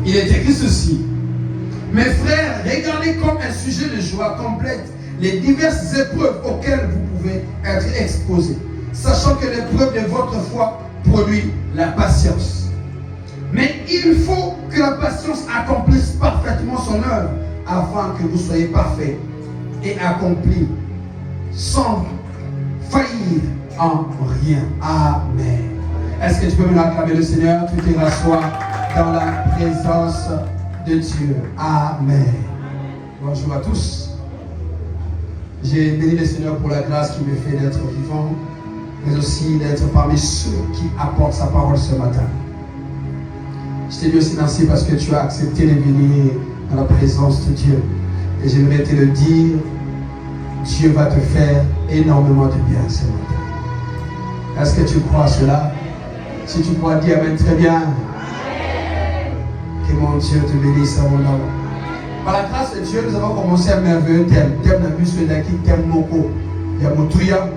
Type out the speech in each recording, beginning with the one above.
Il est écrit ceci. Mes frères, regardez comme un sujet de joie complète les diverses épreuves auxquelles vous pouvez être exposés, sachant que l'épreuve de votre foi produit la patience. Mais il faut que la patience accomplisse parfaitement son œuvre, afin que vous soyez parfaits et accomplis sans faillir en rien. Amen. Est-ce que tu peux me acclamer le Seigneur? Tu te rassois dans la présence de Dieu. Amen. Bonjour à tous. J'ai béni le Seigneur pour la grâce qui me fait d'être vivant, mais aussi d'être parmi ceux qui apportent sa parole ce matin. Je t'ai dit aussi merci parce que tu as accepté de venir dans la présence de Dieu. Et j'aimerais te le dire, Dieu va te faire énormément de bien ce matin. Est-ce que tu crois cela? Si tu crois, dis Amen très bien. Que mon Dieu te bénisse à mon nom. Par la grâce de Dieu, nous avons commencé un merveilleux thème. Thème de Monsieur Daki, thème Moko. Yamotouya.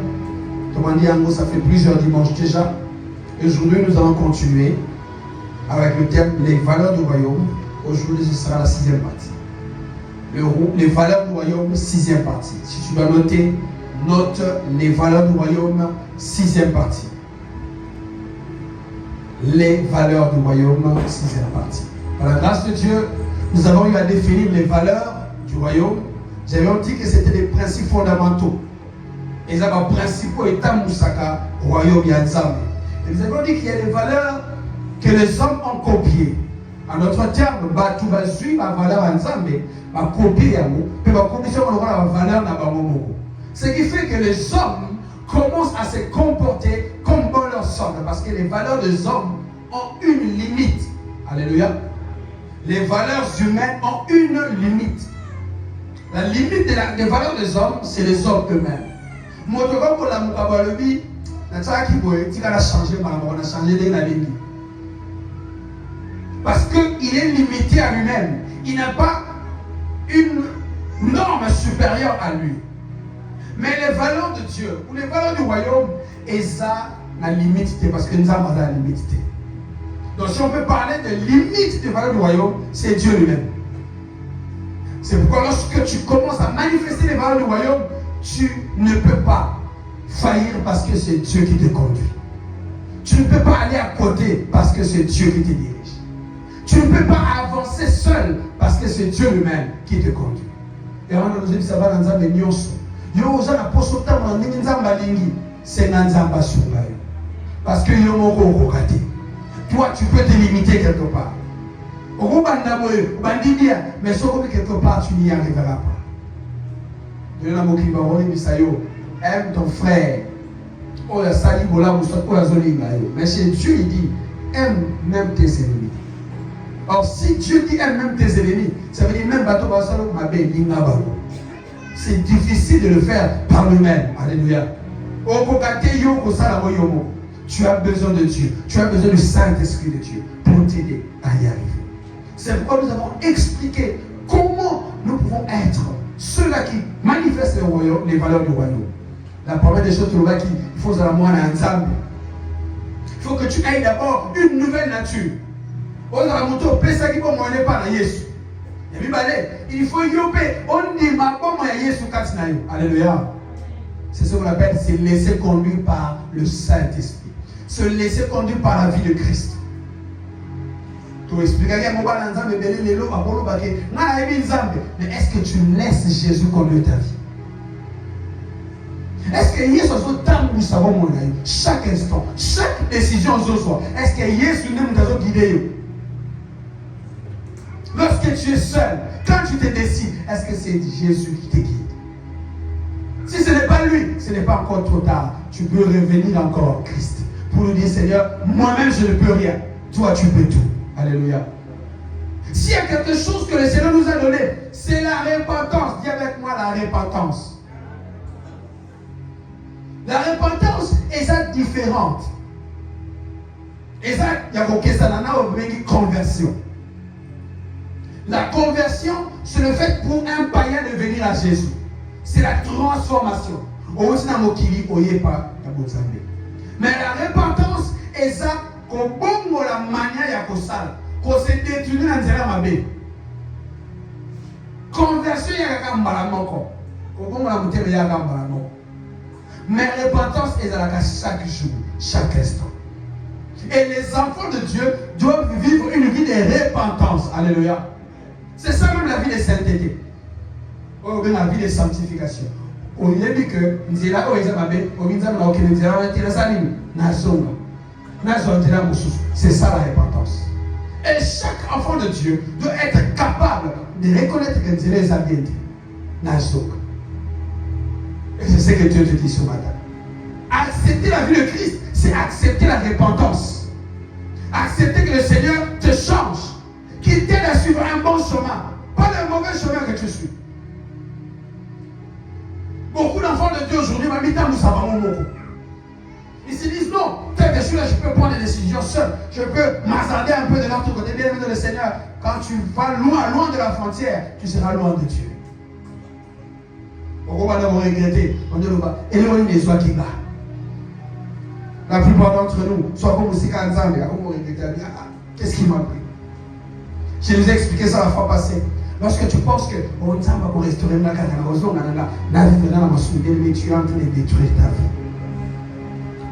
Ça fait plusieurs dimanches déjà. Aujourd'hui, nous allons continuer avec le thème les valeurs du royaume. Aujourd'hui, ce sera la 6e partie. Les valeurs du royaume, 6e partie. Si tu dois noter, note les valeurs du royaume, 6e partie. Les valeurs du royaume, 6e partie. Par la grâce de Dieu, nous avons eu à définir les valeurs du royaume. J'avais dit que c'était des principes fondamentaux. Et ça va principaux état Moussaka, royaume Yanzam. Et nous avons dit qu'il y a des valeurs que les hommes ont copiées. En d'autres termes, tu vas suivre la valeur Yanzam, va copier Yamou, puis va copier la valeur Nabamomo. Ce qui fait que les hommes commencent à se comporter comme bon leur semble, parce que les valeurs des hommes ont une limite. Alléluia. Les valeurs humaines ont une limite. La limite des valeurs des hommes, c'est les hommes eux-mêmes. Parce qu'il est limité à lui-même. Il n'a pas une norme supérieure à lui. Mais les valeurs de Dieu, ou les valeurs du royaume, et ça, la limite, parce que nous avons la limite. Donc si on peut parler de limite des valeurs du royaume, c'est Dieu lui-même. C'est pourquoi lorsque tu commences à manifester les valeurs du royaume, tu ne peux pas faillir parce que c'est Dieu qui te conduit. Tu ne peux pas aller à côté parce que c'est Dieu qui te dirige. Tu ne peux pas avancer seul parce que c'est Dieu lui-même qui te conduit. Et on nous dit ça va dans un nyonso. Yo oza posota na ndingi nzamba lingi, c'est nzamba sungayo. Parce que yo moko okokate. Toi, tu peux te limiter quelque part. Mais sauf que quelque part, tu n'y arriveras pas. Aime ton frère. Mais chez Dieu, il dit aime même tes ennemis. Or, si Dieu dit aime même tes ennemis, ça veut dire même c'est difficile de le faire par lui-même. Alléluia. Tu as besoin de Dieu. Tu as besoin du Saint-Esprit de Dieu pour t'aider à y arriver. C'est pourquoi nous avons expliqué comment nous pouvons être ceux-là qui manifestent les valeurs du royaume. La première des choses, il faut que tu aies d'abord une nouvelle nature. Il faut alléluia. C'est ce qu'on appelle se laisser conduire par le Saint-Esprit. Se laisser conduire par la vie de Christ. Mais est-ce que tu laisses Jésus conduire ta vie? Est-ce que Jésus chaque instant, chaque décision, est-ce que Jésus nous guide? Lorsque tu es seul, quand tu te décides, est-ce que c'est Jésus qui te guide? Si ce n'est pas lui, ce n'est pas encore trop tard. Tu peux revenir encore à Christ pour lui dire, Seigneur, moi-même je ne peux rien. Toi tu peux tout. Alléluia. S'il y a quelque chose que le Seigneur nous a donné, c'est la repentance. Dis avec moi la repentance. La repentance est différente. Et ça, il y a une conversion. La conversion, c'est le fait pour un païen de venir à Jésus. C'est la transformation. Mais la repentance est ça qu'on la manière ya kosala. qu'on s'est détruit dans le monde. Conversion, il y a un balamoko. Mais repentance est dans la chaque jour, chaque instant. Et les enfants de Dieu doivent vivre une vie de repentance. Alléluia. C'est ça même la vie de sainteté. Ou bien la vie de sanctification. On dit que nous sommes là, c'est ça la repentance. Et chaque enfant de Dieu doit être capable de reconnaître que Dieu les a bien dit. Et c'est ce que Dieu te dit ce matin. Accepter la vie de Christ, c'est accepter la repentance. Accepter que le Seigneur te change, qu'il t'aide à suivre un bon chemin, pas le mauvais chemin que tu suis. Beaucoup d'enfants de Dieu aujourd'hui, ils se disent non, tel que je suis là, je peux prendre des décisions seul, je peux m'hasarder un peu de l'autre côté. Bien aimé de le Seigneur, quand tu vas loin de la frontière, tu seras loin de Dieu. Pourquoi on va regretter? On dit éloigne les oies qui battent. La plupart d'entre nous, soit comme aussi quand on regrette, qu'est-ce qui m'a pris? Je vous ai expliqué ça la fois passée. Lorsque tu penses que on va restaurer la vie, tu es en train de détruire ta vie.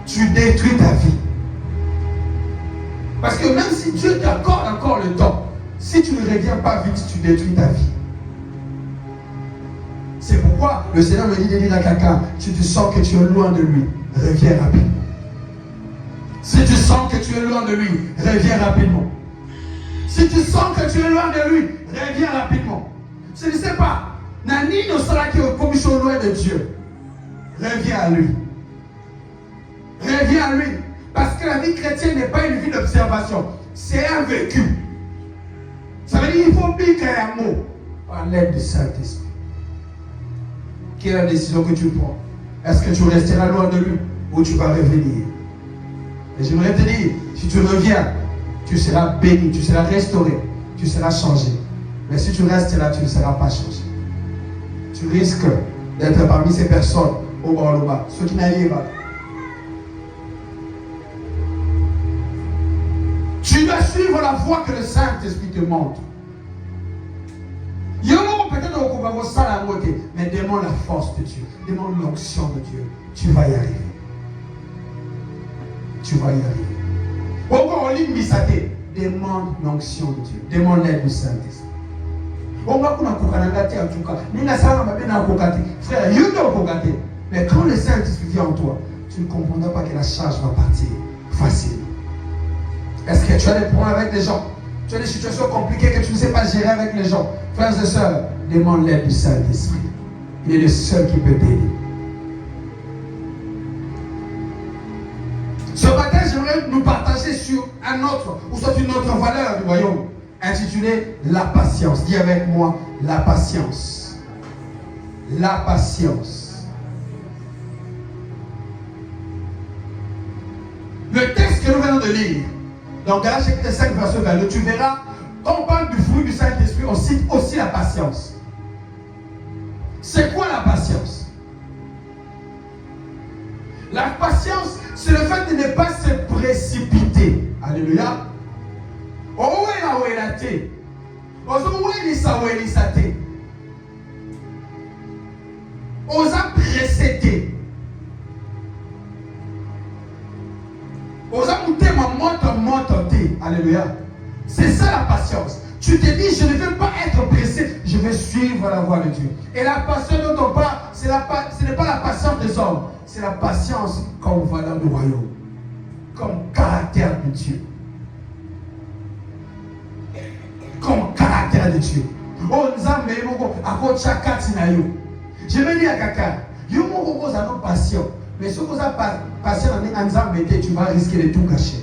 Tu détruis ta vie. Parce que même si Dieu t'accorde encore le temps, si tu ne reviens pas vite, tu détruis ta vie. C'est pourquoi le Seigneur me dit de dire à quelqu'un, si tu sens que tu es loin de lui, reviens rapidement. Si tu sens que tu es loin de lui, reviens rapidement. Si tu sens que tu es loin de lui, reviens rapidement. Je ne sais pas. Nani ne sera qui est commission loin de Dieu. Reviens à lui. Reviens à lui. Parce que la vie chrétienne n'est pas une vie d'observation. C'est un vécu. Ça veut dire qu'il faut piquer un mot par l'aide du Saint-Esprit. Quelle est la décision que tu prends? Est-ce que tu resteras loin de lui ou tu vas revenir? Et j'aimerais te dire, si tu reviens, tu seras béni, tu seras restauré, tu seras changé. Mais si tu restes là, tu ne seras pas changé. Tu risques d'être parmi ces personnes au bas, ceux qui n'arrivent pas. Tu dois suivre la voie que le Saint-Esprit te montre. Peut-être qu'on va voir ça la beauté, mais demande la force de Dieu, demande l'onction de Dieu. Tu vas y arriver. Tu vas y arriver. Pourquoi on lit Misate? Demande l'onction de Dieu, demande l'aide du Saint-Esprit. Frère, mais quand le Saint-Esprit vient en toi, tu ne comprendras pas que la charge va partir facilement. Est-ce que tu as des problèmes avec les gens? Tu as des situations compliquées que tu ne sais pas gérer avec les gens? Frères et sœurs, demande l'aide du Saint-Esprit. Il est le seul qui peut t'aider. Ce matin, j'aimerais nous partager sur un autre, ou soit une autre valeur du royaume, intitulée la patience. Dis avec moi, la patience. La patience. Le texte que nous venons de lire, dans Galates chapitre 5, verset 22, tu verras, quand on parle du fruit du Saint-Esprit, on cite aussi la patience. C'est quoi la patience? La patience, c'est le fait de ne pas se précipiter. Alléluia. Osa précéder. Osa monter. Alléluia. C'est ça la patience. Tu te dis, je ne veux pas être pressé, je veux suivre la voie de Dieu. Et la patience dont on parle, ce n'est pas la patience des hommes, c'est la patience comme valeur du royaume, comme caractère de Dieu. Comme caractère de Dieu. Oh, Nzambe, je vais dire à quelqu'un, you n'as pas patient, mais si vous avez patient, tu vas risquer de tout gâcher.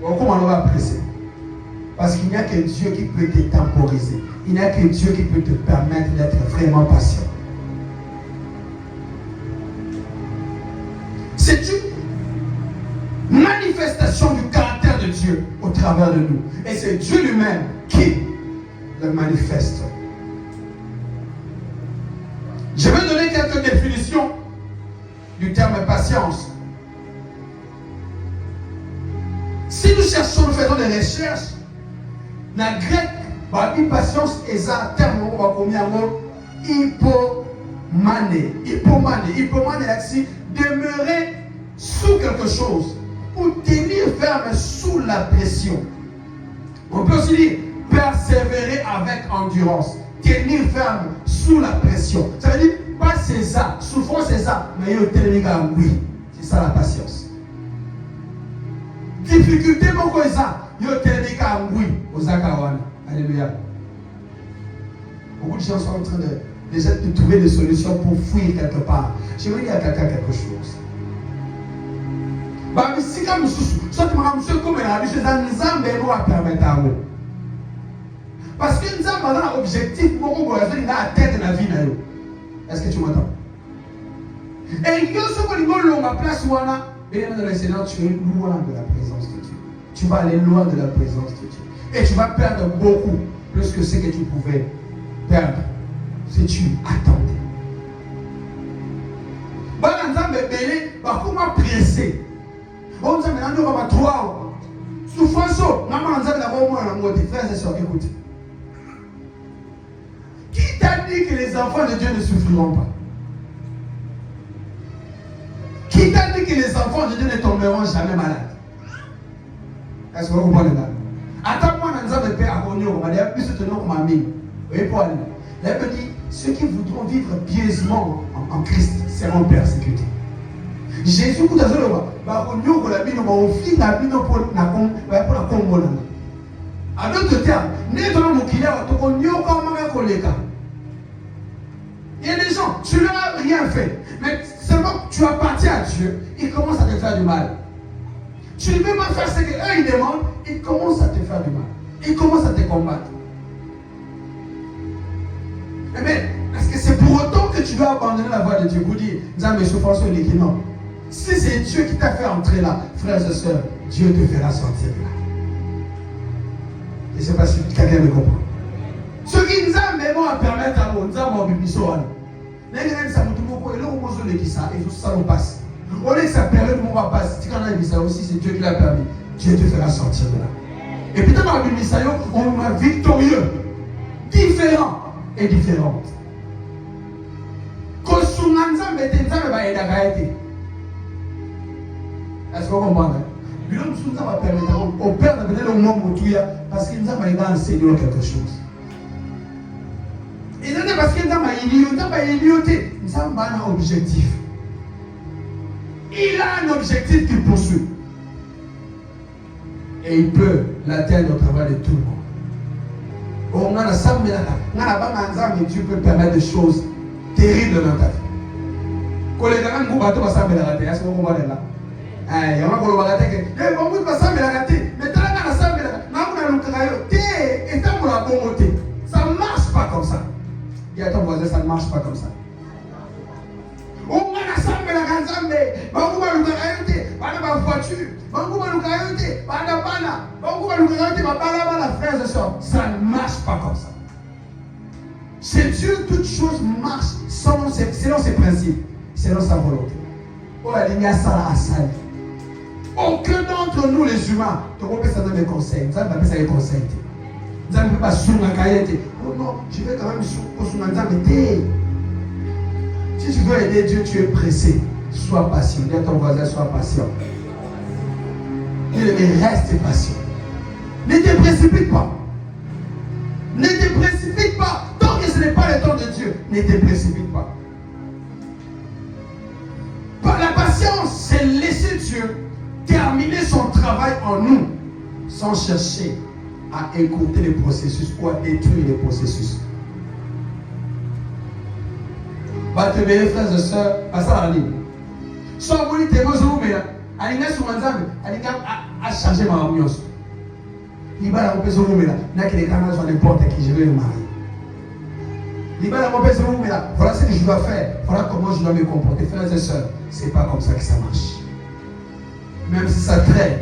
Comment on va presser? Parce qu'il n'y a que Dieu qui peut te temporiser. Il n'y a que Dieu qui peut te permettre d'être vraiment patient. C'est une manifestation du caractère de Dieu au travers de nous. Et c'est Dieu lui-même qui le manifeste. Je vais donner quelques définitions du terme patience. Si nous cherchons, nous faisons des recherches, Dans le grec, patience est un terme hypomane. Hypomane est demeurer sous quelque chose ou tenir ferme sous la pression. On peut aussi dire persévérer avec endurance, tenir ferme sous la pression. Ça veut dire pas c'est ça, souffrance c'est ça, mais oui, c'est ça la patience. Difficulté mon ça, oui, aux akawana. Alléluia. Beaucoup de gens sont en train de trouver des solutions pour fuir quelque part. Je veux dire à quelqu'un quelque chose. Si comme parce que nous avons un objectif pour atteindre la vie. Est-ce que tu m'entends? Et il y a ce qu'on dit ma place où on a, bien dans le Seigneur, tu es loin de la présence de Dieu. Tu vas aller loin de la présence de Dieu. Et tu vas perdre beaucoup plus que ce que tu pouvais perdre si tu attendais. Comment presser? On dit maintenant, nous avons 3 ans. Souffrance, frères et sœurs, écoutez. Qui t'a dit que les enfants de Dieu ne souffriront pas? Qui t'a dit que les enfants de Dieu ne tomberont jamais malades? Est-ce que vous comprenez là? Attends-moi, nous avons paix à Cognon, on va dire plus de nom comme ami. Vous voyez, Paul? Il dit ceux qui voudront vivre pieusement en Christ seront persécutés. Jésus, vous avez dit, en d'autres termes, il y a des gens, tu leur as rien fait, mais seulement tu appartiens à Dieu, ils commencent à te faire du mal. Tu ne peux pas faire ce qu'eux ils demandent, ils commencent à te faire du mal. Ils commencent à te combattre. Mais est-ce que c'est pour autant que tu dois abandonner la voie de Dieu pour dire, mais souffrance ou non? Si c'est Dieu qui t'a fait entrer là, frères et sœurs, Dieu te fera sortir là. Je ne sais pas si quelqu'un me comprend. Ce qui nous a même à permettre à nous, nous avons vu ça. Nous avons passe. On est que sa période où on va passer. Si on a vu ça aussi, c'est Dieu qui l'a permis. Dieu te fera sortir de là. Et puis dans la Bible, on est victorieux, différent et différente. Est-ce que vous comprenez? Puis nous va permettre au Père de venir au monde parce qu'il nous a enseigné quelque chose. Et non parce qu'il nous a ignoté, nous avons un objectif. Il a un objectif qu'il poursuit. Et il peut l'atteindre au travers de tout le monde. Dieu peut permettre des choses terribles dans ta vie. Quand les gens vont battre, est-ce que vous comprenez là? Il y a un peu de choses qui sont mais ça ne marche pas comme ça. Dis à ton voisin, ça ne marche pas comme ça. Ça ne marche pas comme ça. Chez Dieu, toutes choses marchent selon ses principes, selon sa volonté. Aucun d'entre nous, les humains, ne peut pas donner des conseils. Vous n'avez pas ça des conseils. Vous n'avez pas sur ma cahier. Oh non, je vais quand même sur ma cahier. Si tu veux aider Dieu, tu es pressé. Sois patient. Dis à ton voisin, sois patient. Il reste patient. Ne te précipite pas. Ne te précipite pas. Tant que ce n'est pas le temps de Dieu, ne te précipite pas. La patience, c'est laisser Dieu terminer son travail en nous sans chercher à écouter les processus ou à détruire les processus. Va te bénir, frères et sœurs, passe à la ligne. Soit vous dites, moi je vous mets là, Alinga sur Manzam, Alinga a changé ma ambiance. Il va la repérer au là, n'a que les canards sur n'importe qui, je vais le marier. Il va la repérer au là, voilà ce que je dois faire, voilà comment je dois me comporter. Frères et sœurs, c'est pas comme ça que ça marche. Même si ça traîne,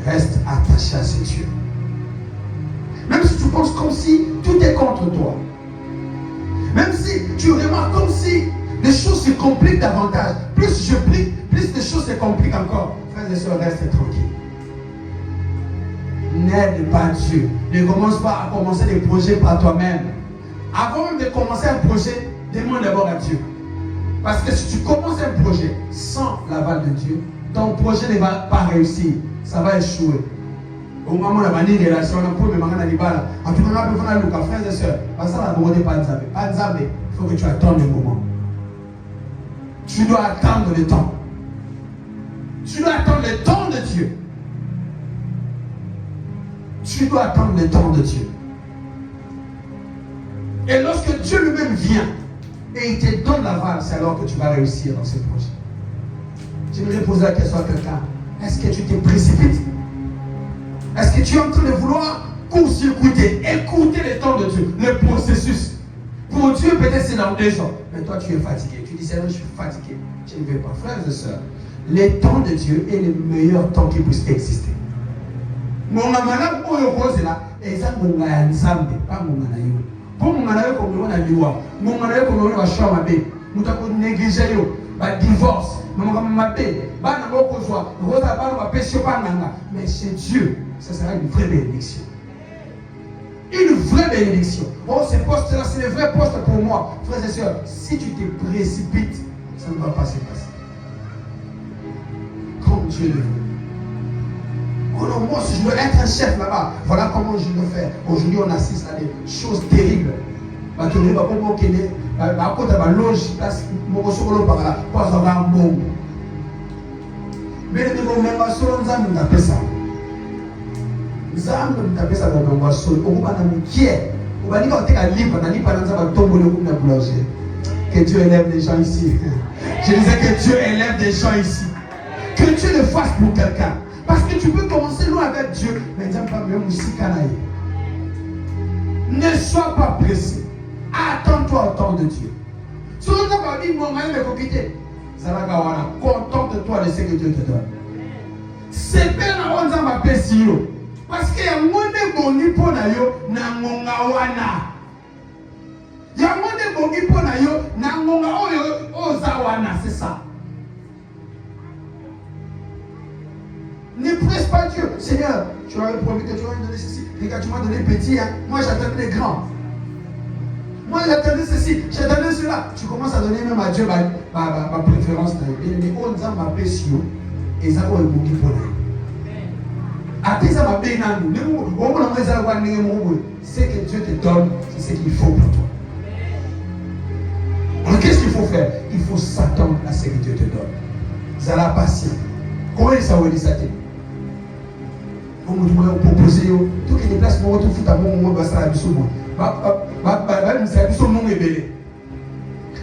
reste attaché à ce Dieu. Même si tu penses comme si tout est contre toi. Même si tu remarques comme si les choses se compliquent davantage. Plus je prie, plus les choses se compliquent encore. Frères et sœurs, reste tranquille. n'aide pas Dieu. Ne commence pas à commencer des projets par toi-même. Avant même de commencer un projet, demande d'abord à Dieu. Parce que si tu commences un projet sans l'aval de Dieu, ton projet ne va pas réussir. Ça va échouer. Au moment où on a une relation, on a pour le moment à l'ibala. En tout cas, on a besoin de Lucas, frères et sœurs. Parce que ça va demander pas de Zambé. Pas de Zambé, il faut que tu attendes le moment. Tu dois attendre le temps. Tu dois attendre le temps de Dieu. Tu dois attendre le temps de Dieu. Et lorsque Dieu lui-même vient et il te donne l'aval, c'est alors que tu vas réussir dans ce projet. J'aimerais poser la question à quelqu'un. Est-ce que tu te précipites? Est-ce que tu es en train de vouloir court-circuiter, écouter le temps de Dieu, le processus? Pour Dieu, peut-être c'est dans 2 ans. Mais toi, tu es fatigué. Tu dis, Seigneur, je suis fatigué. Je ne vais pas. Frères et sœurs, le temps de Dieu est le meilleur temps qui puisse exister. Mon amana pour le rose là, et ça mon gars ensemble, pas mon gars yo. Pour mon gars comme on a liwa, mon gars comme on va choisir ma bé, nous t'avons négligé yo, bah divorce, mon gars ma bé, bah n'a pas besoin, rose à pas va pécher pas nanga, mais chez Dieu, ça sera une vraie bénédiction. Une vraie bénédiction. Oh, ce poste-là, c'est le vrai poste pour moi. Frères et sœurs, si tu te précipites, ça ne va pas se passer. Comme Dieu le veut. Oh non, moi, si je veux être un chef là-bas, voilà comment je veux faire. Aujourd'hui, on assiste à des choses terribles. Mais Nzambe mtapesa kwa mambo solo okuba na mukie ubanika uteka lipa na lipa nanza batombo le kuna boulanger. Que Dieu élève des gens ici. Je disais que Dieu élève des gens ici. Que Dieu le fasse pour quelqu'un. Parce que tu peux commencer loin avec Dieu, mais Dieu pas même aussi canaille. Ne sois pas pressé. Attends-toi au temps de Dieu. Si on n'a pas dit mon mari me copiter, Zalagawana, contente-toi de ce que Dieu te donne. C'est bien on a ma pessio. Parce qu'il y a moins de boni pour nayo na ngongawana. Il y a moins de boni pour nayo na ngonga ozawana, c'est ça. Ne presse pas Dieu. Seigneur, tu m'avais promis que tu vas me donner ceci. Regarde, tu m'as donné petit, hein. Moi j'attendais les grands. Moi j'attendais ceci, j'attendais cela. Tu commences à donner même à Dieu ma préférence. Mais on a ma pessio et ça va être boni pour nayo. Ce que Dieu te donne, c'est ce qu'il faut pour toi. Alors qu'est-ce qu'il faut faire? Il faut s'attendre à ce que Dieu te donne. Vous allez patient. Comment il s'est dit ça? On m'a proposé tout qui déplace pour tout foot à mon moment, ça a du saumon. Ça a du saumon et belé.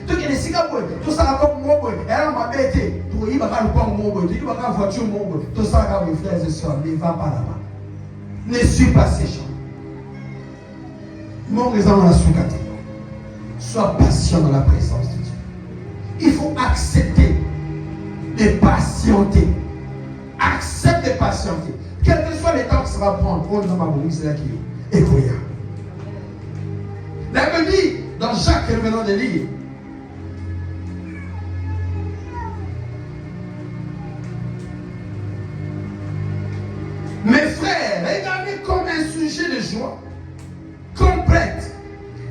Tout qui est Singapour, tout ça a comme moi, elle m'a bêté. Tout il va pas le prendre mon boy, il va pas voiture mon boy. Tout ça a mes frères et sœurs, ne va pas là-bas. Ne suis pas ces gens. Mon raison dans la soukate. Sois patient dans la présence de Dieu. Il faut accepter de patienter. Accepte de patienter. Quel que soit le temps que ça va prendre, on dans ma bouche, c'est là qui est. Et regarde. La Bible dit, dans Jacques, le venant de lire, mes frères, regardez comme un sujet de joie complète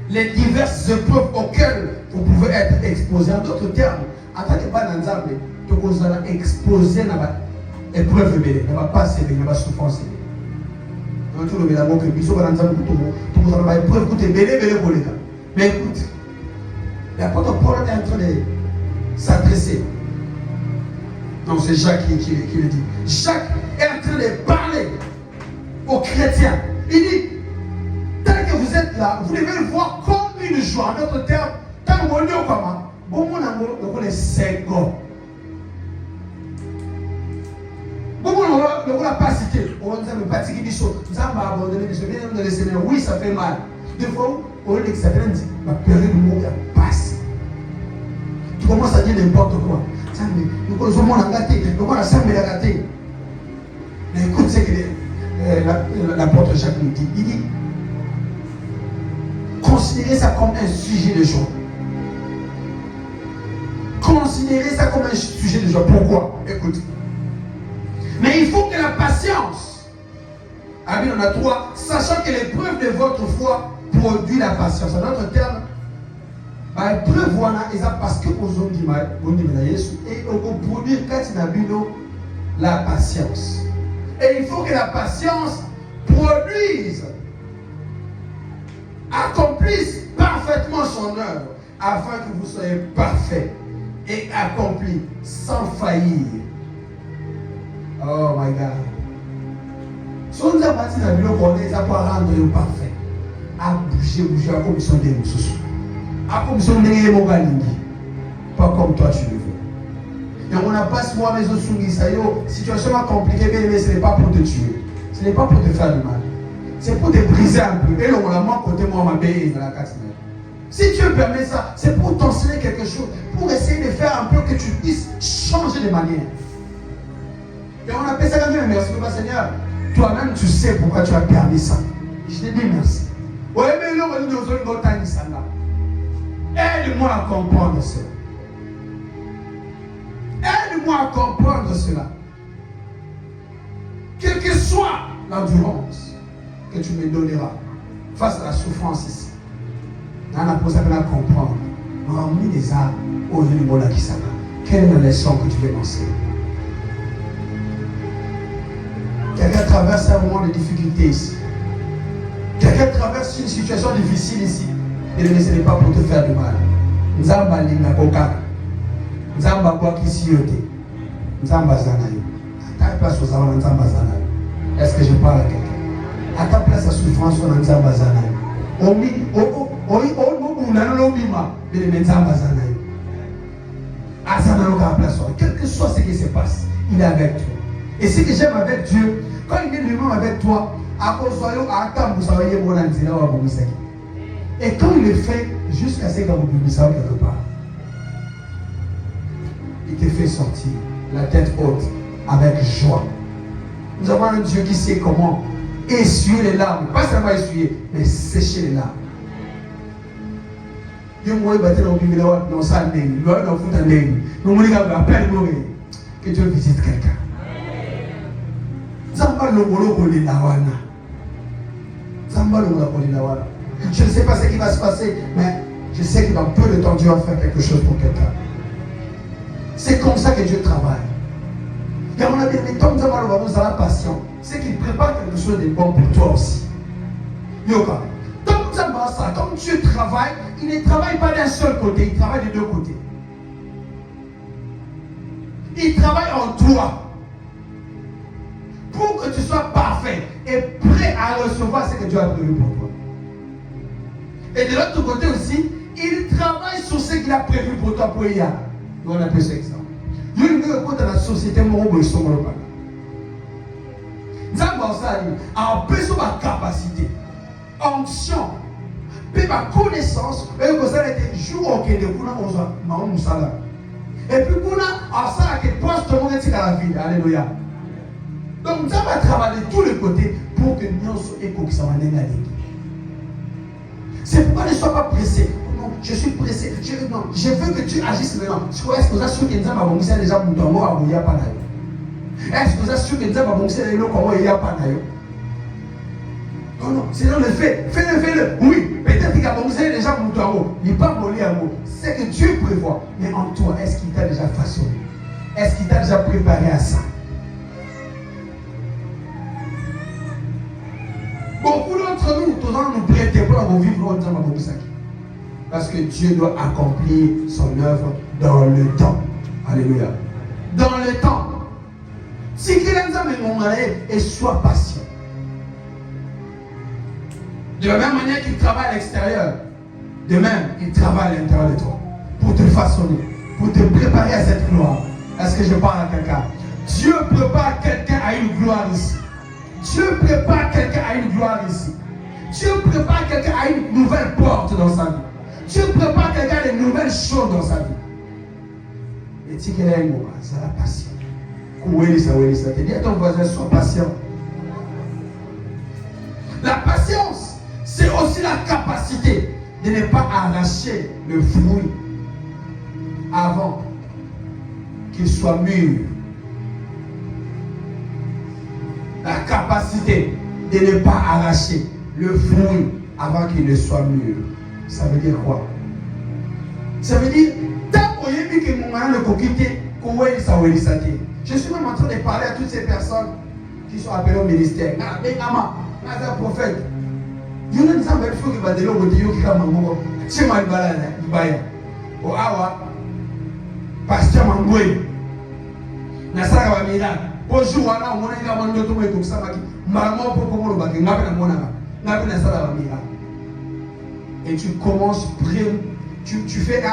les diverses épreuves auxquelles vous pouvez être exposés. En d'autres termes, en tant que Bananzambe, vous allez exposer dans l'épreuve, dans la passe, dans la souffrance. Dans tout le monde, que Bissot Bananzambe, tout le monde va épreuve, mais écoute, l'apôtre Paul est en train de s'adresser. Non, c'est Jacques qui le dit. Jacques est en train de parler aux chrétiens. Il dit, tel que vous êtes là, vous devez le voir comme une joie. En d'autres termes, tant que vous êtes là, bon, mon amour, vous êtes ségo. Bon, on n'a pas cité. On a me fatigué du saut. Nous avons abandonné le Seigneur. Oui, ça fait mal. Des fois, on est exagéré. La période de mourir passe. Tu commences à dire n'importe quoi. Nous sommes gâtés. Nous sommes gâtés. Mais écoute ce que l'apôtre Jacques nous dit. Il dit, considérez ça comme un sujet de joie. Considérez ça comme un sujet de joie. Pourquoi? Écoute. Mais il faut que la patience Amen, on a 3. Sachant que l'épreuve de votre foi produit la patience. En d'autres termes, l'épreuve, voilà, et ça parce que vous ont dit, et on produit la patience. Et il faut que la patience produise, accomplisse parfaitement son œuvre, afin que vous soyez parfaits et accomplis sans faillir. Oh my God. Si on a bâti la vie, on est pour rendre parfait. À bouger, à commission des ressources. À commission des mogalingi. Pas comme toi tu le veux. Et on n'a pas souvent les autres soumis. Ça y est, situation compliquée, mais ce n'est pas pour te tuer. Ce n'est pas pour te faire du mal. C'est pour te briser un peu. Et on a moins côté moi, ma belle, dans la casse. Si Dieu permet ça, c'est pour t'enseigner quelque chose, pour essayer de faire un peu que tu puisses changer de manière. Et on appelle ça comme ça, merci beaucoup Seigneur. Toi-même tu sais pourquoi tu as permis ça. Je te dis merci. Aide-moi à comprendre cela. Aide-moi à comprendre cela. Quelle que soit l'endurance que tu me donneras face à la souffrance ici. On a posé à comprendre. On a mis des armes au niveau de la Kisama. Quelle est la leçon que tu veux enseigner? Quelqu'un traverse un moment de difficulté ici. Quelqu'un traverse une situation difficile ici. Et ne laissez pas pour te faire du mal. Nzamba linga kokaka. Nzamba kwa kisiote. Nzamba zanayo. À ta place aux avant Nzamba zanayo. Est-ce que je parle à quelqu'un? À ta place à souffrance on Nzamba zanayo. Omi quel que soit ce qui se passe, il est avec toi. Et ce que j'aime avec Dieu, quand il est lui-même avec toi, et quand il le fait, jusqu'à ce que vous publiez ça quelque part, il te fait sortir la tête haute avec joie. Nous avons un Dieu qui sait comment essuyer les larmes, pas seulement essuyer, mais sécher les larmes. Dieu m'a battu dans le milieu dans sa nez, dans le nez. Nous m'avons appelé que Dieu visite quelqu'un. Zamba le molo koli lawana. Zamba le molo koli lawana. Je ne sais pas ce qui va se passer, mais je sais que dans peu de temps Dieu va faire quelque chose pour quelqu'un. C'est comme ça que Dieu travaille. Et on a des temps nous avons la passion. C'est qu'il prépare quelque chose de bon pour toi aussi. Yoka. Comme Dieu travaille, il ne travaille pas d'un seul côté, il travaille de deux côtés. Il travaille en toi pour que tu sois parfait et prêt à recevoir ce que Dieu a prévu pour toi. Et de l'autre côté aussi, il travaille sur ce qu'il a prévu pour toi pour hier. On a pris cet exemple. Il y a une dans la société, nous avons en plus de ma capacité, onction, puis ma connaissance, et que ça a été jour auquel nous salaire. Et puis pour ça, que poste monde est à la vie. Alléluia. Donc nous avons travaillé de tous les côtés pour que nous soyons qui s'en aillent. C'est pourquoi ne sois pas pressé. Non, je suis pressé. Je veux que tu agisses maintenant. Est-ce que vous avez sûr que nous avons déjà pour ton mot à vous pas d'ailleurs? Est-ce que vous avez sûr que nous avons déjà comment il n'y a pas d'ailleurs? Non, sinon le fait. Fais-le. Oui, peut-être qu'il a bombé déjà pour ton mot. Il n'est pas molli à mot. C'est que Dieu prévoit. Mais en toi, est-ce qu'il t'a déjà façonné? Est-ce qu'il t'a déjà préparé à ça? Beaucoup d'entre nous, tous nous prêter pour vivre dans ma parce que Dieu doit accomplir son œuvre dans le temps. Alléluia. Dans le temps. Si quelqu'un et sois patient. De la même manière qu'il travaille à l'extérieur, de même, il travaille à l'intérieur de toi. Pour te façonner, pour te préparer à cette gloire. Est-ce que je parle à quelqu'un? Dieu prépare quelqu'un à une gloire ici. Dieu prépare quelqu'un à une gloire ici. Dieu prépare quelqu'un à une nouvelle porte dans sa vie. Dieu prépare quelqu'un à de nouvelles choses dans sa vie. Et si quelqu'un est mort, c'est la patience. Ça te dit à ton voisin, sois patient. La patience, c'est aussi la capacité de ne pas arracher le fruit avant qu'il soit mûr. La capacité de ne pas arracher le fruit avant qu'il ne soit mûr. Ça veut dire quoi? Ça veut dire, je suis même en train de parler à toutes ces personnes qui sont appelées au ministère. Un prophète. Il y a des gens qui vont dire pasteur Mangoué. Nasara wa miracle. Bonjour, wana on a un ndoto mwe kusama ki. Maman pour comment le bagage ngapena mona ngapena nasara wa miracle. Et tu commences tu fais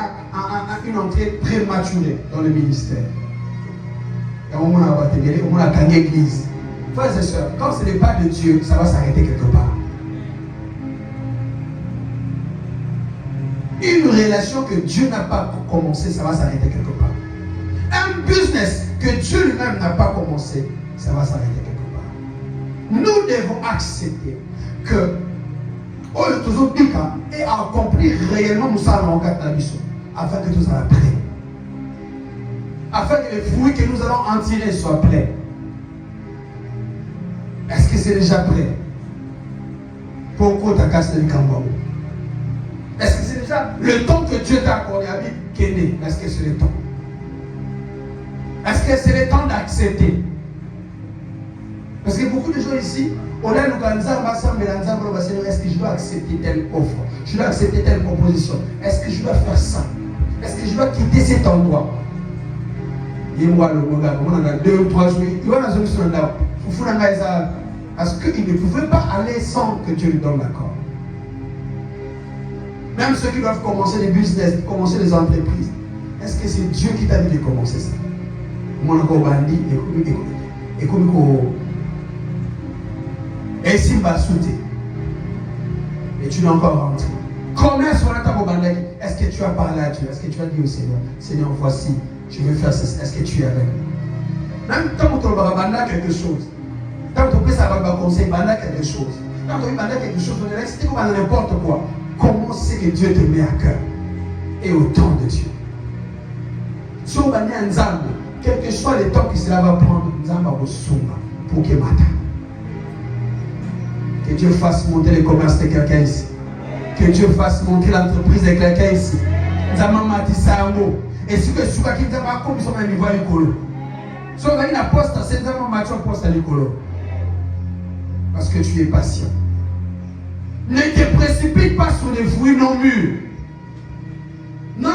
une entrée prématurée dans le ministère. Et au moment où on va te guérir, au moment où on a gagné l'église. Frères et sœurs, quand ce n'est pas de Dieu, ça va s'arrêter quelque part. Une relation que Dieu n'a pas commencé, ça va s'arrêter quelque part. Un business que Dieu lui-même n'a pas commencé, ça va s'arrêter quelque part. Nous devons accepter que et accomplir réellement nous allons afin que tout soit prêt. Afin que les fruits que nous allons en tirer soient prêts. Est-ce que c'est déjà prêt? Pourquoi tu as cassé le Kambao? Est-ce que c'est déjà le temps que Dieu t'a accordé à vie? Est-ce que c'est le temps? Est-ce que c'est le temps d'accepter? Parce que beaucoup de gens ici, est-ce que je dois accepter telle offre? Je dois accepter telle proposition? Est-ce que je dois faire ça? Est-ce que je dois quitter cet endroit? Il y a 2 ou 3 jours, il y a une solution là. Parce qu'il ne pouvait pas aller sans que Dieu lui donne l'accord. Même ceux qui doivent commencer les business, commencer les entreprises, est-ce que c'est Dieu qui t'a dit de commencer ça? Et si et tu n'es encore rentré. Est-ce que tu as parlé à Dieu? Est-ce que tu as dit au Seigneur, Seigneur, voici, je veux faire ça. Est-ce que tu es avec moi? Même quand tu as quelque chose, quand tu as conseil, quelque chose, quand tu as quelque chose, c'est comme n'importe quoi. Comment c'est que Dieu te met à cœur? Et au temps de Dieu. Si on va aller en Zambie, quel que soit le temps que cela va prendre, pour que matin. Que Dieu fasse monter le commerce de quelqu'un ici. Que Dieu fasse monter l'entreprise de quelqu'un ici. Et si que tu vas quitter ma comme sur un niveau à l'école. Si on va une poste, c'est un match en poste à l'école. Parce que tu es patient. Ne te précipite pas sur les fruits non mûrs. Non,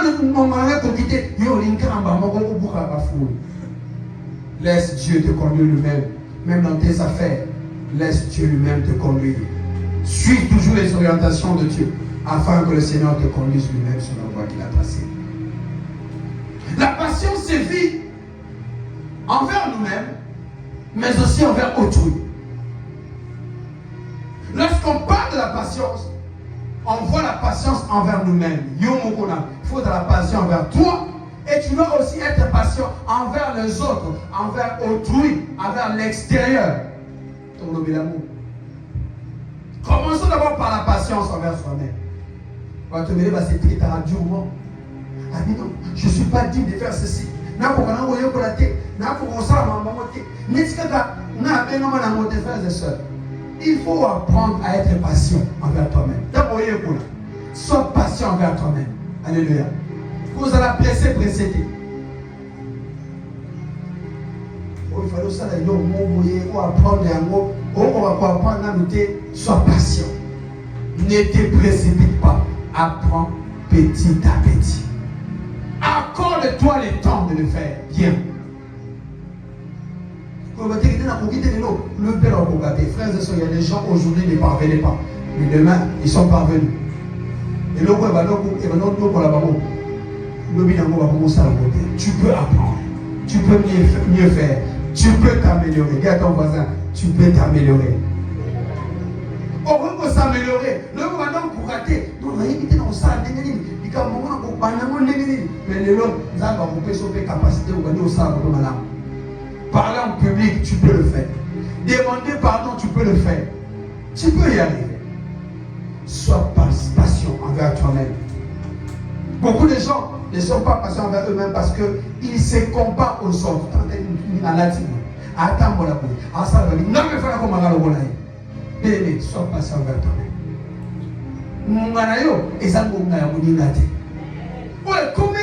laisse Dieu te conduire lui-même. Même dans tes affaires, laisse Dieu lui-même te conduire. Suis toujours les orientations de Dieu, afin que le Seigneur te conduise lui-même sur la voie qu'il a tracée. La patience se vit envers nous-mêmes, mais aussi envers autrui. Lorsqu'on parle de la patience, on voit la patience envers nous-mêmes. Il faut de la patience envers toi. Et tu dois aussi être patient envers les autres, envers autrui, envers l'extérieur. Ton nom est l'amour. Commençons d'abord par la patience envers soi-même. On va te dire, c'est très tard, durement. Ah mais non, je ne suis pas digne de faire ceci. Il faut apprendre à être patient envers toi-même. D'abord, sois patient envers toi-même. Alléluia. Vous allez précéder. Il faut ça, il faut apprendre un mot. On va apprendre à noter. Sois patient. Ne te précipite pas. Apprends petit à petit. Accorde-toi le temps de le faire bien. Le père a frères et sœurs, il y a des gens aujourd'hui ne parvenaient pas. Mais demain, ils sont parvenus. Et le tu peux apprendre. Tu peux mieux faire. Tu peux t'améliorer. Regarde ton voisin, tu peux t'améliorer. On veut s'améliorer. Le moment pour rater. Non, on va éviter dans ça. Mais le lot, nous avons une capacité de gagner au sein de madame. Parler en public, tu peux le faire. Demander pardon, tu peux le faire. Tu peux y arriver. Sois patient envers toi-même. Beaucoup de gens ne sont pas patients envers eux-mêmes parce qu'ils se comparent aux autres. Bien-aimé, sois patient envers toi-même. Munganayo, et ça m'a dit. Ouais, comme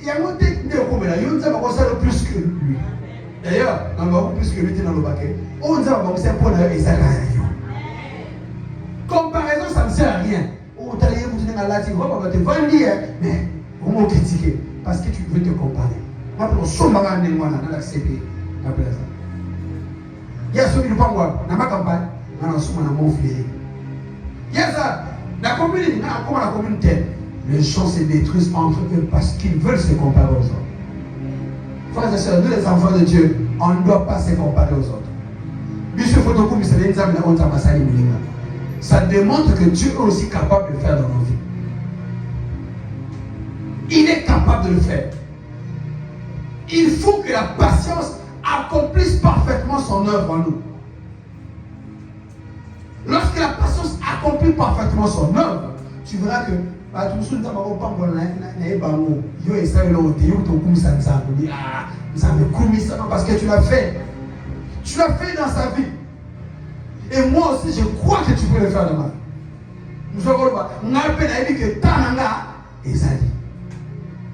il y a un monté de Komela, il y a un plus que lui. D'ailleurs, on va plus que lui dans le baquet. On va voir pour la comparaison, ça ne sert à rien. On t'a dit, vous êtes à la télé, on va te vendre, mais on va critiquer parce que tu veux te comparer. Moi, pour son maman, dans la CP, il y a ceux qui ne pas moi, dans ma campagne, dans la somme, dans mon filet. Il y a ça, la communauté, comment la communauté, les gens se détruisent entre eux parce qu'ils veulent se comparer aux autres. Frères et sœurs, nous les enfants de Dieu, on ne doit pas se comparer aux autres. Ça démontre que Dieu est aussi capable de faire dans nos vies. Il est capable de le faire. Il faut que la patience accomplisse parfaitement son œuvre en nous. Lorsque la patience accomplit parfaitement son œuvre, tu verras que parce que tu l'as fait. Tu l'as fait dans sa vie. Et moi aussi, je crois que tu peux le faire dans ma vie. Nous avons dit que Tananga est Zali.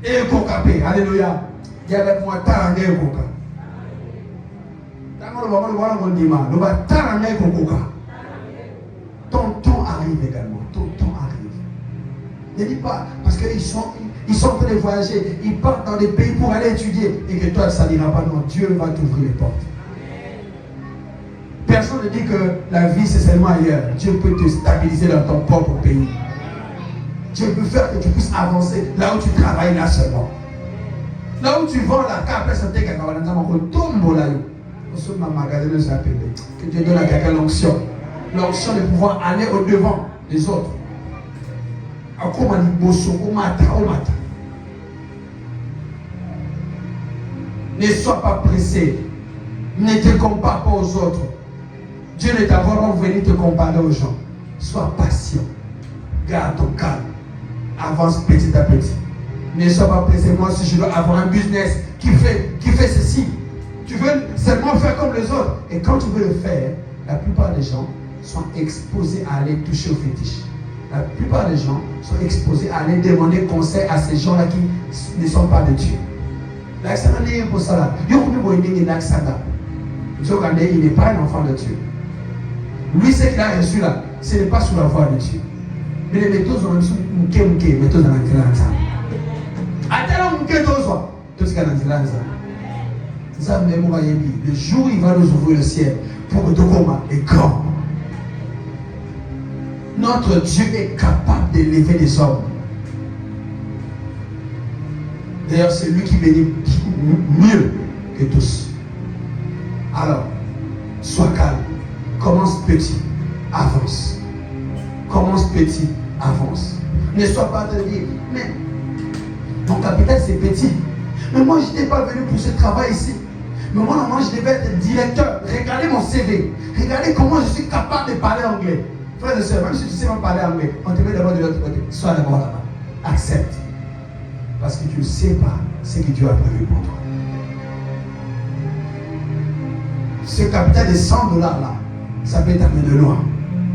Et Kokapé, alléluia. Il y a avec moi Tananga et Koka. Ton temps arrive également. Ton temps arrive. Ne dis pas, parce qu'ils sont en train de voyager, ils partent dans des pays pour aller étudier, et que toi, ça n'ira pas. Non, Dieu va t'ouvrir les portes. Personne ne dit que la vie c'est seulement ailleurs. Dieu peut te stabiliser dans ton propre pays. Dieu peut faire que tu puisses avancer là où tu travailles là seulement. Là où tu vends la carte, que Dieu donne à quelqu'un l'onction. L'onction de pouvoir aller au-devant des autres. Ne sois pas pressé. Ne te compare pas aux autres. Dieu ne t'a pas venu te comparer aux gens. Sois patient. Garde ton calme. Avance petit à petit. Ne sois pas pressé. Moi, si je dois avoir un business qui fait ceci, tu veux seulement faire comme les autres. Et quand tu veux le faire, la plupart des gens sont exposés à aller toucher au fétiche. La plupart des gens sont exposés à aller demander conseil à ces gens-là qui ne sont pas de Dieu. L'Aksana n'est pas pour ça. Il n'est pas un enfant de Dieu. Lui, ce qu'il a reçu là, ce n'est pas sous la voie de Dieu. Mais les méthodes sont méthodes dans l'antilanza. Le jour où il va nous ouvrir le ciel pour que Tokoma est grand. Notre Dieu est capable d'élever des hommes. D'ailleurs, c'est lui qui bénit mieux que tous. Alors, sois calme. Commence petit, avance. Commence petit, avance. Ne sois pas de dire, mais mon capital c'est petit. Mais moi, je n'étais pas venu pour ce travail ici. Mais moi, normalement, je devais être directeur. Regardez mon CV. Regardez comment je suis capable de parler anglais. Frère et soeur, même si tu sais pas parler anglais, on te met d'abord de l'autre côté. Sois d'abord là-bas. Accepte. Parce que tu ne sais pas ce que Dieu a prévu pour toi. Ce capital de $100 là, ça peut t'amener de loin.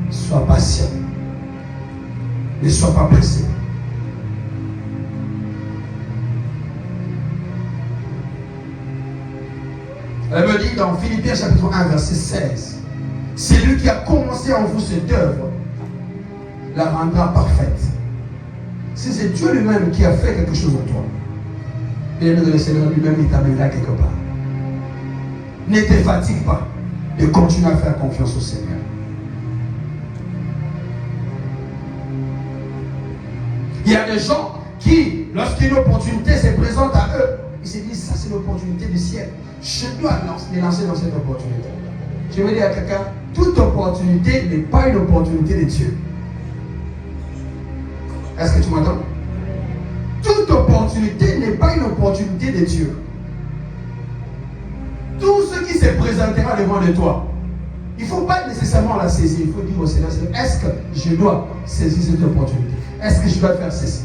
Sois patient. Ne sois pas pressé. Elle me dit dans Philippiens chapitre 1 verset 16, c'est lui qui a commencé en vous cette œuvre, la rendra parfaite. Si c'est Dieu lui-même qui a fait quelque chose en toi, bien le Seigneur lui-même il t'amènera quelque part. Ne te fatigue pas de continuer à faire confiance au Seigneur. Il y a des gens qui, lorsqu'une opportunité se présente à eux, ils se disent, ça c'est l'opportunité du ciel. Je dois me lancer dans cette opportunité. Je veux dire à quelqu'un, toute opportunité n'est pas une opportunité de Dieu. Est-ce que tu m'entends? Toute opportunité n'est pas une opportunité de Dieu. Tout ce qui se présentera devant de toi, il ne faut pas nécessairement la saisir. Il faut dire au Seigneur, est-ce que je dois saisir cette opportunité? Est-ce que je dois faire ceci?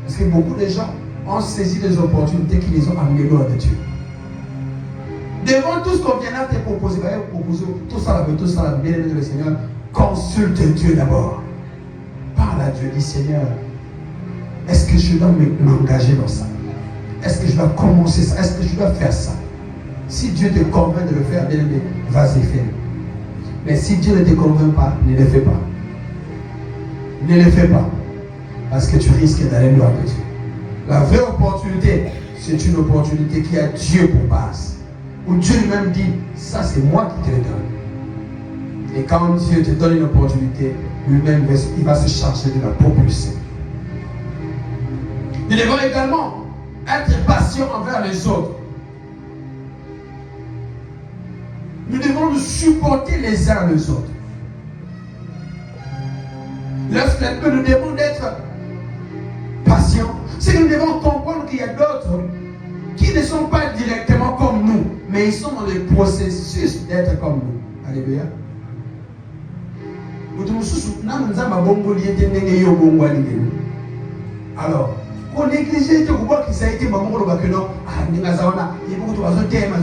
Parce que beaucoup de gens ont saisi des opportunités qui les ont amenés loin de Dieu. Devant tout ce qu'on viendra te proposer, tout ça, bien aimé le Seigneur, consulte Dieu d'abord. Parle à Dieu, dis Seigneur, est-ce que je dois m'engager dans ça? Est-ce que je dois commencer ça? Est-ce que je dois faire ça? Si Dieu te convainc de le faire, bien aimé, vas-y, fais-le. Mais si Dieu ne te convainc pas, ne le fais pas. Ne le fais pas. Parce que tu risques d'aller loin de Dieu. La vraie opportunité, c'est une opportunité qui a Dieu pour base. Où Dieu lui-même dit, ça c'est moi qui te le donne. Et quand Dieu te donne une opportunité, lui-même il va se charger de la propulser. Nous devons également être patients envers les autres. Nous devons nous supporter les uns les autres. Lorsqu'un peu nous devons d'être patients, c'est que nous devons comprendre qu'il y a d'autres qui ne sont pas directement comme nous, mais ils sont dans le processus d'être comme nous. Alléluia. Alors, pour négliger, tu vois que ça a été maman qui a dit non, il y a beaucoup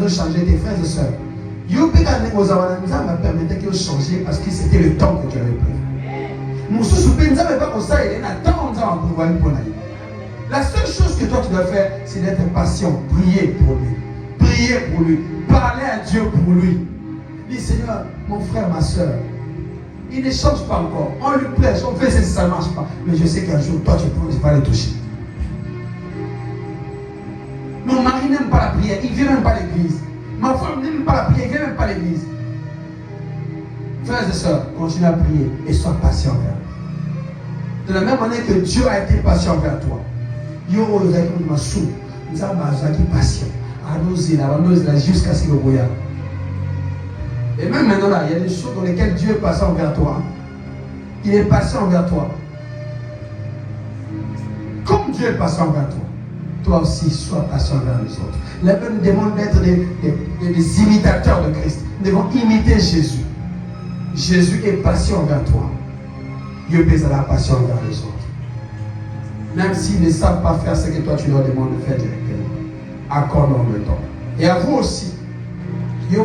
de changer tes frères et sœurs. Yo peut m'a permis de changer parce que c'était le temps que tu avais pris. Nous ne pas comme ça, il y a un temps pour pouvoir pour la seule chose que toi tu dois faire, c'est d'être patient, prier pour lui. Prier pour lui, parler à Dieu pour lui. Dis Seigneur, mon frère, ma soeur, il ne change pas encore. On lui prêche, on fait ça ne marche pas. Mais je sais qu'un jour, toi tu vas le toucher. Mon mari n'aime pas la prière, il ne vient même pas à l'église. Ma femme n'aime pas la prière, il ne vient même pas à l'église. Frères et sœurs, continue à prier et sois patient envers lui. De la même manière que Dieu a été patient envers toi. Yo, vous avez dit, Massou, nous avons patient. Jusqu'à ce que vous voyez. Et même maintenant, là, il y a des choses dans lesquelles Dieu est patient envers toi. Il est patient envers toi. Comme Dieu est patient envers toi, toi aussi, sois patient envers les autres. La Bible nous demande d'être des imitateurs de Christ. Nous devons imiter Jésus. Jésus est patient envers toi. Dieu pèse à la patience envers les autres. Même s'ils ne savent pas faire ce que toi tu leur demandes de faire directement. Accorde-leur le temps. Et à vous aussi. Tu vas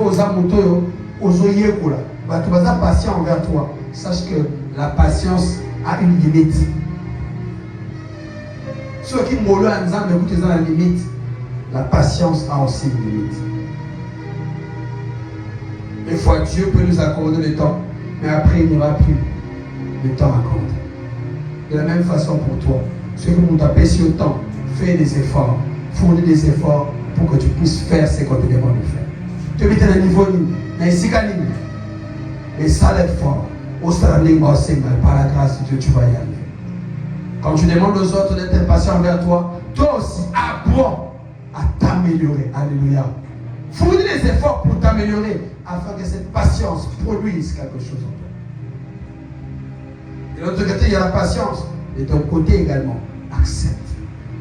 patient envers toi. Sache que la patience a une limite. Ceux qui m'ont en disant, mais écoutez, la limite. La patience a aussi une limite. Des fois, Dieu peut nous accorder le temps, mais après, il n'y aura plus le temps accordé. De la même façon pour toi, ceux qui m'ont appelé sur le temps, fais des efforts, fournis des efforts pour que tu puisses faire ce qu'on te demande de faire. Tu es à un niveau, mais si et ça d'être fort, au standing, par la grâce de Dieu, tu vas y arriver. Quand tu demandes aux autres d'être patient envers toi, toi aussi, apprends à t'améliorer. Alléluia. Fournis des efforts pour t'améliorer afin que cette patience produise quelque chose en toi. De l'autre côté, il y a la patience. Et de ton côté également, accepte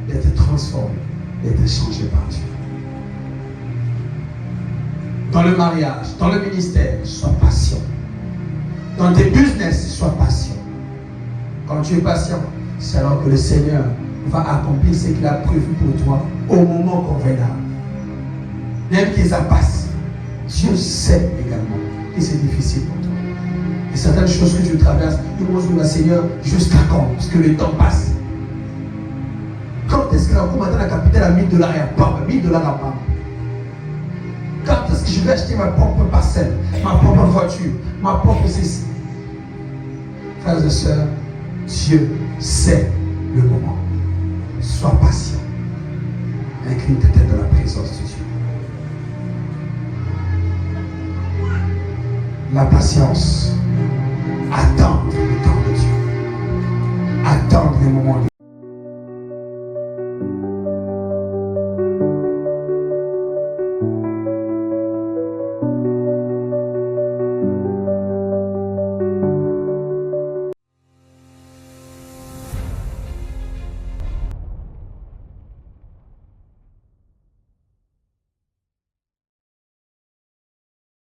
d'être transformé, d'être changé par Dieu. Dans le mariage, dans le ministère, sois patient. Dans tes business, sois patient. Quand tu es patient, c'est alors que le Seigneur va accomplir ce qu'il a prévu pour toi au moment convenable. Même que ça passe, Dieu sait également que c'est difficile pour toi. Et certaines choses que tu traverses, il me dit, Seigneur, jusqu'à quand? Parce que le temps passe. Quand est-ce que la capitale a $1000 à Pampa, $1000 à Pampa? Quand est-ce que je vais acheter ma propre parcelle, ma propre voiture, ma propre ceci? Frères et sœurs, Dieu sait le moment. Sois patient. Incline ta tête dans la présence de Dieu. La patience